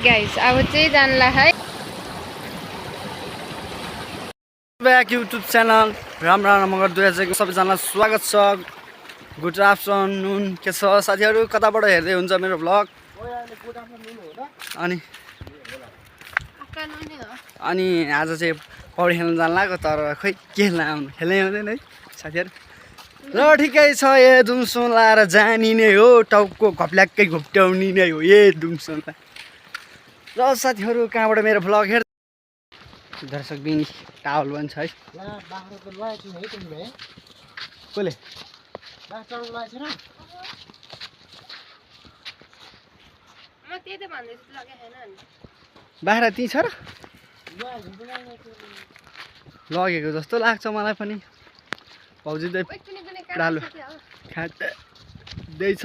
Guys अब चाहिँ जानला है ब्याक युट्युब च्यानल राम्रो नम्बर 2000 सबैजनालाई स्वागत छ। गुड आफ्टरनुन के छ साथीहरू, कताबाट हेर्दै हुन्छ मेरो भ्लग। अनि आज चाहिँ पौडी खेल्न जान लाग्यो, तर खोइ खेल्नै आउँदैन है साथीहरू। र ठिकै छ, ए दुमसुन लाएर जानी नै हो, टाउको घप्ल्याक्कै घोप्ट्याउने नै हो ए दुमसुनलाई। र साथीहरू कहाँबाट मेरो भ्लग हेर्दै दर्शक बिनी टावल पनि छ है। कसले बाख्रा त्यहीँ छ र लगेको जस्तो लाग्छ मलाई पनि। भाउजू डालो खाँदैछ।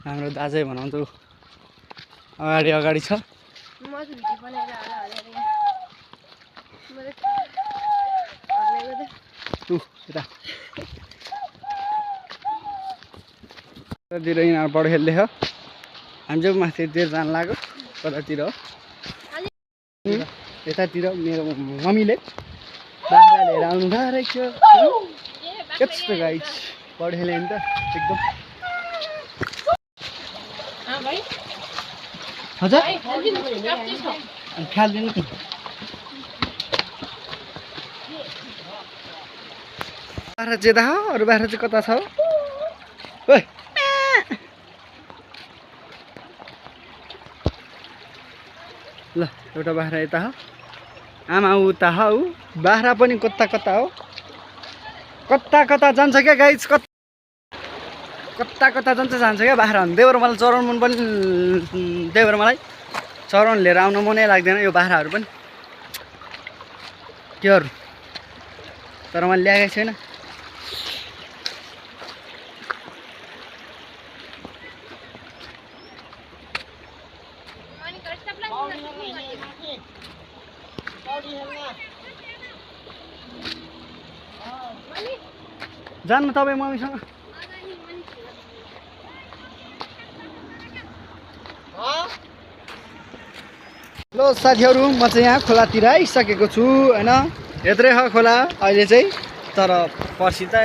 हाम्रो दाजै भनौँ त अगाडि छ। यतातिर यिनीहरूबाट खेल्दैछ, हामी चाहिँ माथितिर जान लाग्यो। कतातिर हो यतातिर मेरो मम्मीले बाख्रा लिएर आउनु भएको रहेछ। कस्तो गाइस पौडी खेल्यो नि त एकदम। हजुर खेल्दैन त बाख्रा चाहिँ यता हो, अरू बाख्रा चाहिँ कता छ हो? ल एउटा बाख्रा यता हो, आमा उता हौ। बाख्रा पनि कता कता हो, कता जान्छ क्या गाइस, कता जान्छ क्या बाख्रा। देवर मलाई चराउनु मन पनि, देवर मलाई चराउनु लिएर आउन मनै लाग्दैन यो बाख्राहरू पनि त्योहरू, तर मैले ल्याएको छैन। जान्न तपाईँ मम्मीसँग। ल साथीहरू, म चाहिँ यहाँ खोलातिर आइसकेको छु होइन। यत्रै हो खोला अहिले चाहिँ, तर पर्सि त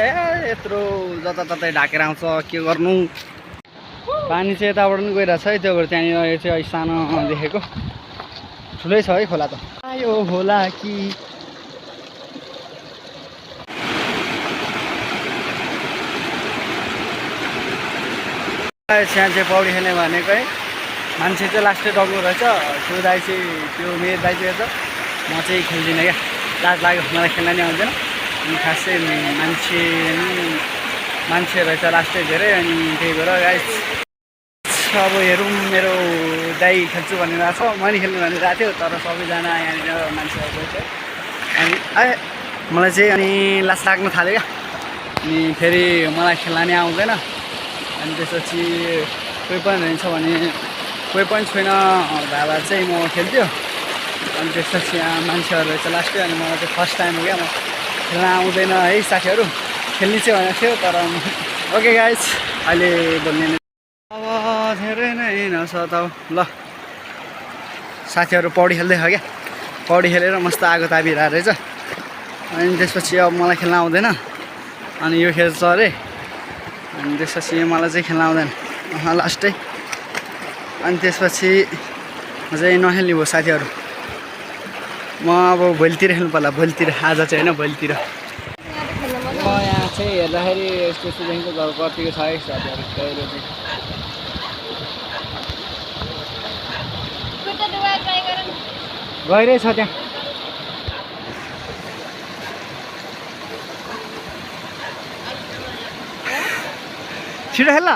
यत्रो जताततै ढाकेर आउँछ, के गर्नु। पानी चाहिँ यताबाट पनि गइरहेको छ है, त्यो भएर त्यहाँनिर चाहिँ सानो देखेको, ठुलै छ है खोला त। आयो होला कि यहाँ चाहिँ पौडी खेल्ने भनेको है, मान्छे चाहिँ लास्टै डग्नु रहेछ। त्यो दाइ चाहिँ, त्यो मेरो दाइ चाहिँ हेर्छ, म चाहिँ खेल्दिनँ क्या, लाज लाग्यो, मलाई खेल्न नि आउँदैन। अनि खास चाहिँ मान्छे रहेछ लास्टै धेरै, अनि त्यही भएर गाइस अब हेरौँ। मेरो दाइ खेल्छु भनिरहेको छ, मैले खेल्नु भनिरहेको थियो, तर सबैजना यहाँनिर मान्छेहरू रहेछ। अनि मलाई चाहिँ अनि लाज लाग्न थाल्यो क्या, अनि फेरि मलाई खेल्न नि आउँदैन। अनि त्यसपछि कोही पनि रहन्छ भने, कोही पनि छैन भए चाहिँ म खेल्थ्यो। अनि त्यसपछि यहाँ मान्छेहरू रहेछ लास्टै, अनि मलाई चाहिँ फर्स्ट टाइम हो क्या, म खेल्न आउँदैन है साथीहरू। खेल्ने चाहिँ भनेको थियो, तर ओके गाइस अहिले बोल्ने अब धेरै नै नसताऊ। ल साथीहरू पौडी खेल्दै छ क्या, पौडी खेलेर मस्त आगो तापिरहेको रहेछ। अनि त्यसपछि अब मलाई खेल्न आउँदैन, अनि यो खेल्छ अरे। अनि त्यसपछि मलाई चाहिँ खेल्न आउँदैन लास्टै। अनि त्यसपछि म चाहिँ नखेल्ने भयो साथीहरू। म अब भोलितिर खेल्नु पर्ला, भोलितिर, आज चाहिँ होइन भोलितिर। म यहाँ चाहिँ हेर्दाखेरि यस्तो देखिको घर कतिको छ है साथीहरू, पहिरो चाहिँ गइरहेछ त्यहाँ। छिटो खेल्न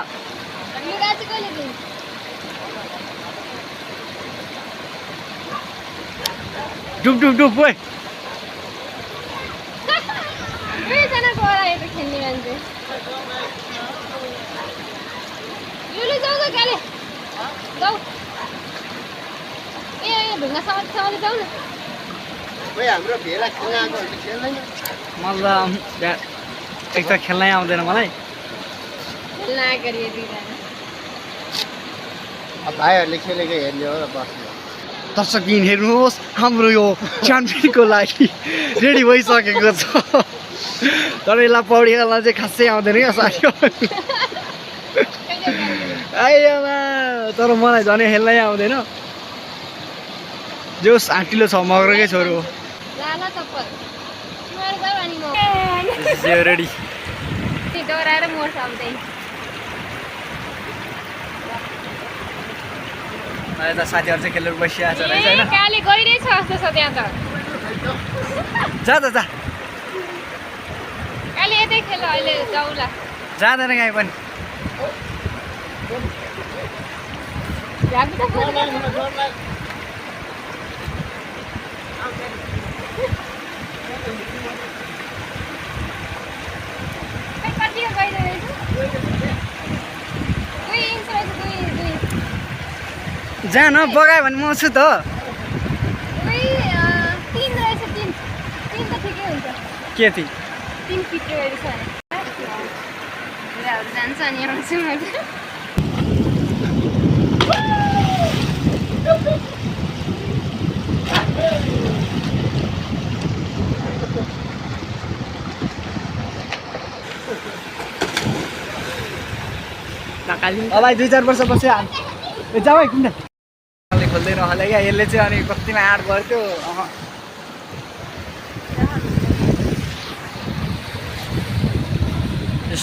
डुब डुब डुब ओए। हाम्रो भेला खेल्न आएको खेल्दैन मतलब एक त खेल्नै आउँदैन मलाई भाइहरूले खेलेको हेर्ने हो र बस्ने दर्शकबिन हेर्नुहोस् हाम्रो यो च्याम्पियनको लागि रेडी भइसकेको छ तर यसलाई पौडी खेल्न चाहिँ खासै आउँदैन क्या साथी आइयामा तर मलाई झन् खेल्नै आउँदैन जोस् आँटिलो छ मगरकै छोरो हो रेडी डराएर मर्छ आउँदै अहिले त साथीहरू चाहिँ खेलेर बसिरहेको छ रहेछ होइन काले गइरहेछ जस्तो छ त्यहाँ त जा त जा काले यतै खेल अहिले जाउँला जाँदैन काहीँ पनि कति गइरहेछ 2 इन्च रहेछ 2 इन्च जा न बगायो भने म छु त 3 रहेछ 3 त ठिकै हुन्छ के थिएँ 3 फिट रहेछ जान्छ अनि आउँछु म भाइ 2-4 वर्ष बस्यो ए जाऊ है किन खोल्दै नहले क्या यसले चाहिँ अनि कतिमा आँट गर्थ्यो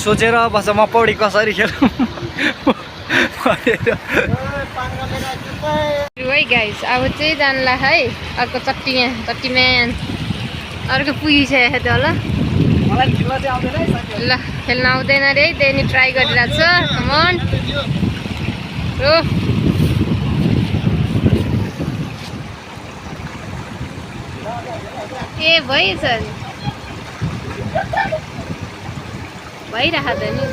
सोचेर बस्छ म पौडी कसरी खेलौँ है गाइस अब चाहिँ जानला है अर्को चट्टीम्यान अर्को पुगिसकेको थियो होला मलाई खेल्न चाहिँ आउँदैन है ल खेल्न आउँदैन रे त्यही नि ट्राई गरिरहेको छ कमन हो ए भइछ भइरहेको त नि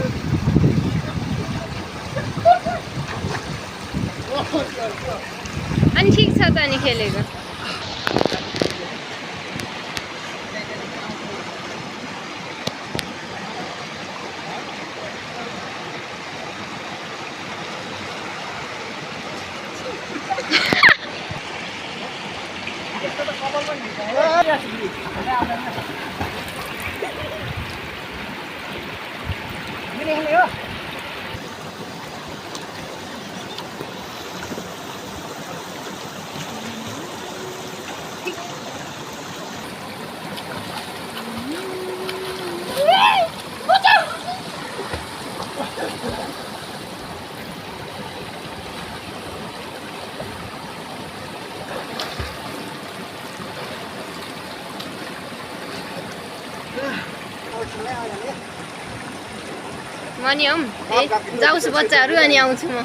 अनि ठिक छ त नि खेलेको म नि हौ जाउँछु बच्चाहरू अनि आउँछु म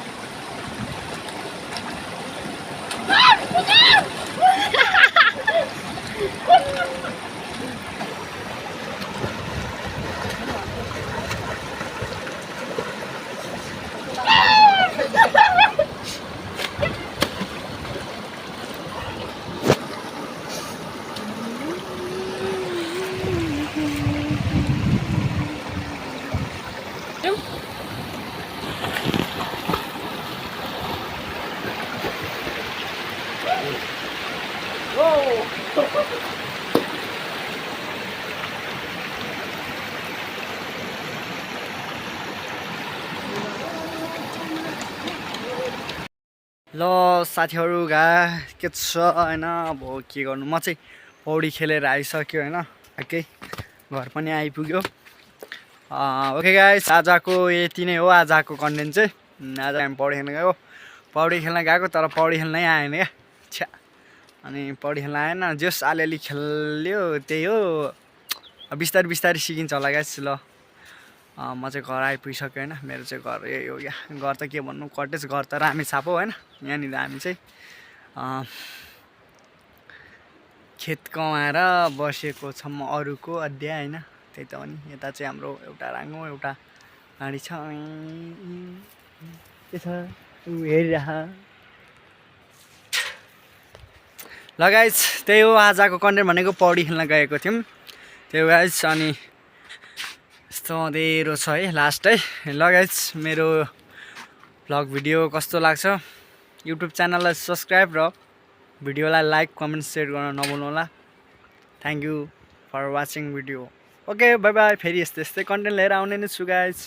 ल साथीहरू के छ होइन अब के गर्नु म चाहिँ पौडी खेलेर आइसक्यो होइन एकै घर पनि आइपुग्यो ओके गाइस आजको यति नै हो आजको कन्टेन्ट चाहिँ आज हामी पौडी खेल्न गएको तर पौडी खेल्नै आएन क्या छ्या अनि पौडी खेल्न आएन जस अलिअलि खेल्यो त्यही हो बिस्तारै बिस्तारै सिकिन्छ होला गाइस ल म चाहिँ घर आइपुगिसक्यो होइन मेरो चाहिँ घर यही हो क्या घर त के भन्नु कटेज घर त रामेछाप हो होइन यहाँनिर हामी चाहिँ खेत कमाएर बसेको छौँ अरूको अध्याय होइन त्यही त हो नि यता चाहिँ हाम्रो एउटा राङ्गो एउटा गाडी छ के छ हेरिरह ल ल गाइज त्यही हो आजको कन्टेन्ट भनेको पौडी खेल्न गएको थियौँ त्यही हो गाइज अनि यस्तो अँधेरो छ है लास्ट है ल गाइज मेरो भ्लग भिडियो कस्तो लाग्छ युट्युब च्यानललाई सब्सक्राइब र भिडियोलाई लाइक कमेन्ट सेयर गर्न नभुल्नु होला thank you for watching video okay bye bye फेरि यस्तै कन्टेन्ट लिएर आउने नै छु गाइज